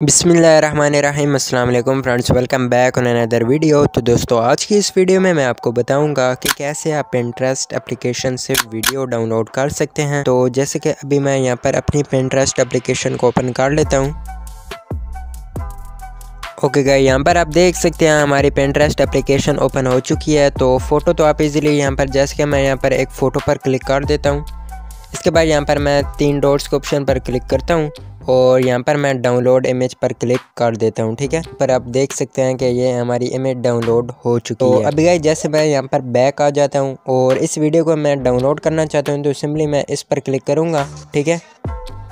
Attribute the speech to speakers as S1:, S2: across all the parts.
S1: बिस्मिल्लाहिर्रहमानिर्रहीम अस्सलाम वालेकुम friends, welcome back on another video. तो दोस्तों, आज की इस वीडियो में मैं आपको बताऊंगा कि कैसे आप पिंटरेस्ट एप्लीकेशन से वीडियो डाउनलोड कर सकते हैं। तो जैसे कि अभी मैं यहां पर अपनी पिंटरेस्ट एप्लीकेशन को ओपन कर लेता हूं। ओके गाइस, यहाँ पर आप देख सकते हैं हमारी पिंटरेस्ट एप्लीकेशन ओपन हो चुकी है। तो फ़ोटो तो आप इजीली यहाँ पर, जैसे कि मैं यहाँ पर एक फ़ोटो पर क्लिक कर देता हूँ। इसके बाद यहाँ पर मैं 3 डॉट्स के ऑप्शन पर क्लिक करता हूँ और यहाँ पर मैं डाउनलोड इमेज पर क्लिक कर देता हूँ। ठीक है, पर आप देख सकते हैं कि ये हमारी इमेज डाउनलोड हो चुकी है। अभी गाइस, जैसे मैं यहाँ पर बैक आ जाता हूँ और इस वीडियो को मैं डाउनलोड करना चाहता हूँ, तो सिंपली मैं इस पर क्लिक करूँगा। ठीक है,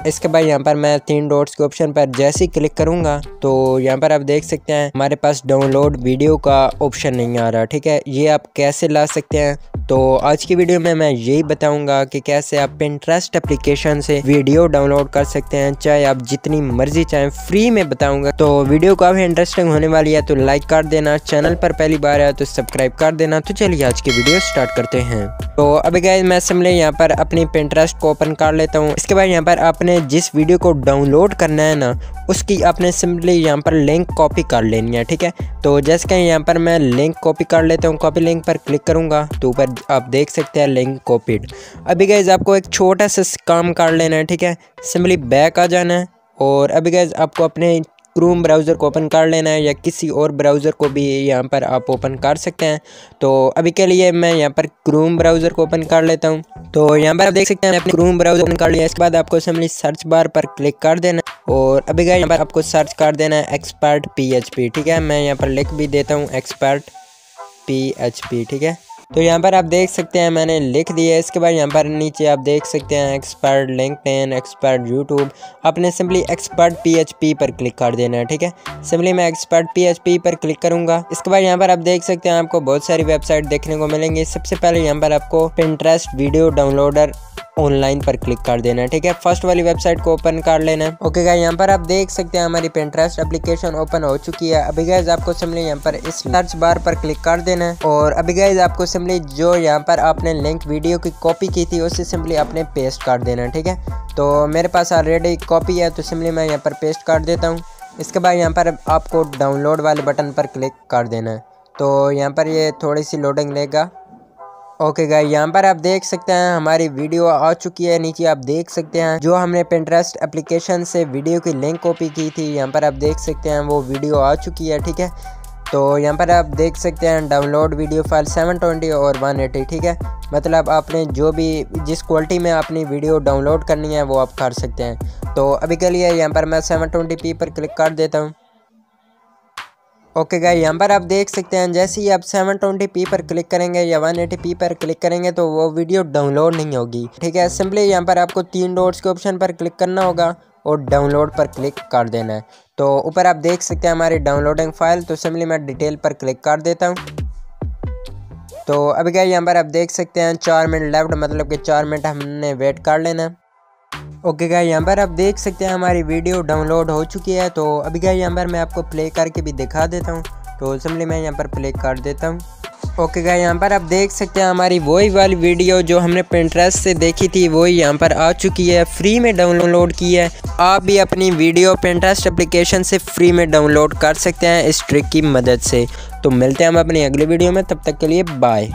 S1: इसके बाद यहाँ पर मैं 3 डॉट्स के ऑप्शन पर जैसे ही क्लिक करूँगा तो यहाँ पर आप देख सकते हैं हमारे पास डाउनलोड वीडियो का ऑप्शन नहीं आ रहा। ठीक है, ये आप कैसे ला सकते हैं, तो आज की वीडियो में मैं यही बताऊंगा कि कैसे आप पिंटरेस्ट एप्लीकेशन से वीडियो डाउनलोड कर सकते हैं, चाहे आप जितनी मर्जी चाहें, फ्री में बताऊंगा। तो वीडियो काफ़ी इंटरेस्टिंग होने वाली है, तो लाइक कर देना, चैनल पर पहली बार है तो सब्सक्राइब कर देना। तो चलिए आज की वीडियो स्टार्ट करते हैं। तो अभी गाइस, मैं सिंपली यहाँ पर अपनी पिंटरेस्ट को ओपन कर लेता हूँ। इसके बाद यहाँ पर आपने जिस वीडियो को डाउनलोड करना है ना, उसकी आपने सिंपली यहाँ पर लिंक कॉपी कर लेनी है। ठीक है, तो जैसे कि यहाँ पर मैं लिंक कॉपी कर लेता हूँ, कॉपी लिंक पर क्लिक करूँगा तो ऊपर आप देख सकते हैं लिंक कॉपीड। अभी गाइस, आपको एक छोटा सा काम कर लेना है। ठीक है, सिंपली बैक आ जाना है और अभी गाइस आपको अपने क्रोम ब्राउज़र को ओपन कर लेना है, या किसी और ब्राउज़र को भी यहाँ पर आप ओपन कर सकते हैं। तो अभी के लिए मैं यहाँ पर क्रोम ब्राउज़र को ओपन कर लेता हूँ। तो यहाँ पर आप देख सकते हैं अपने क्रोम ब्राउज़र ओपन कर लिया। इसके बाद आपको सिंपली सर्च बार पर क्लिक कर देना और अभी गाइस यहाँ पर आपको सर्च कर देना है एक्सपर्ट PHP। ठीक है, मैं यहाँ पर लिख भी देता हूँ एक्सपर्ट PHP। ठीक है, तो यहाँ पर आप देख सकते हैं मैंने लिख दिया। इसके बाद यहाँ पर नीचे आप देख सकते हैं एक्सपर्ट लिंक्डइन, एक्सपर्ट यूट्यूब। आपने सिंपली एक्सपर्ट PHP पर क्लिक कर देना है। ठीक है, सिंपली मैं एक्सपर्ट PHP पर क्लिक करूँगा। इसके बाद यहाँ पर आप देख सकते हैं आपको बहुत सारी वेबसाइट देखने को मिलेंगी। सबसे पहले यहाँ पर आपको पिंटरेस्ट वीडियो डाउनलोडर ऑनलाइन पर क्लिक कर देना है। ठीक है, फर्स्ट वाली वेबसाइट को ओपन कर लेना है। ओके गाइस, यहाँ पर आप देख सकते हैं हमारी पिंटरेस्ट एप्लीकेशन ओपन हो चुकी है। अभी गाइस आपको सिंपली यहाँ पर इस सर्च बार पर क्लिक कर देना है और अभी गाइस आपको सिंपली जो यहाँ पर आपने लिंक वीडियो की कॉपी की थी उसे सिंपली आपने पेस्ट कर देना है। ठीक है, तो मेरे पास ऑलरेडी कॉपी है तो सिंपली मैं यहाँ पर पेस्ट कर देता हूँ। इसके बाद यहाँ पर आपको डाउनलोड वाले बटन पर क्लिक कर देना है। तो यहाँ पर ये थोड़ी सी लोडिंग लेगा। ओके गाइस, यहाँ पर आप देख सकते हैं हमारी वीडियो आ चुकी है। नीचे आप देख सकते हैं जो हमने पिंटरेस्ट एप्लीकेशन से वीडियो की लिंक कॉपी की थी, यहाँ पर आप देख सकते हैं वो वीडियो आ चुकी है। ठीक है, तो यहाँ पर आप देख सकते हैं डाउनलोड वीडियो फाइल 720 और 180। ठीक है, मतलब आपने जो भी जिस क्वालिटी में अपनी वीडियो डाउनलोड करनी है वो आप कर सकते हैं। तो अभी के लिए यहाँ पर मैं 720p पर क्लिक कर देता हूँ। ओके गाइस, यहाँ पर आप देख सकते हैं जैसे ही आप 720p पर क्लिक करेंगे या 180p पर क्लिक करेंगे तो वो वीडियो डाउनलोड नहीं होगी। ठीक है, सिंपली यहाँ पर आपको 3 डॉट्स के ऑप्शन पर क्लिक करना होगा और डाउनलोड पर क्लिक कर देना है। तो ऊपर आप देख सकते हैं हमारी डाउनलोडिंग फाइल, तो सिंपली मैं डिटेल पर क्लिक कर देता हूँ। तो अभी गाइस यहाँ पर आप देख सकते हैं 4 मिनट लेफ्ट, मतलब कि 4 मिनट हमने वेट कर लेना है। ओके गाइस, यहाँ पर आप देख सकते हैं हमारी वीडियो डाउनलोड हो चुकी है। तो अभी गाइस यहाँ पर मैं आपको प्ले करके भी दिखा देता हूँ। तो सिंपली मैं यहाँ पर प्ले कर देता हूँ। ओके गाइस, यहाँ पर आप देख सकते हैं हमारी वही वाली वीडियो जो हमने पिंटरेस्ट से देखी थी वही यहाँ पर आ चुकी है, फ्री में डाउनलोड की है। आप भी अपनी वीडियो पिंटरेस्ट एप्लीकेशन से फ्री में डाउनलोड कर सकते हैं इस ट्रिक की मदद से। तो मिलते हैं हम अपनी अगली वीडियो में, तब तक के लिए बाय।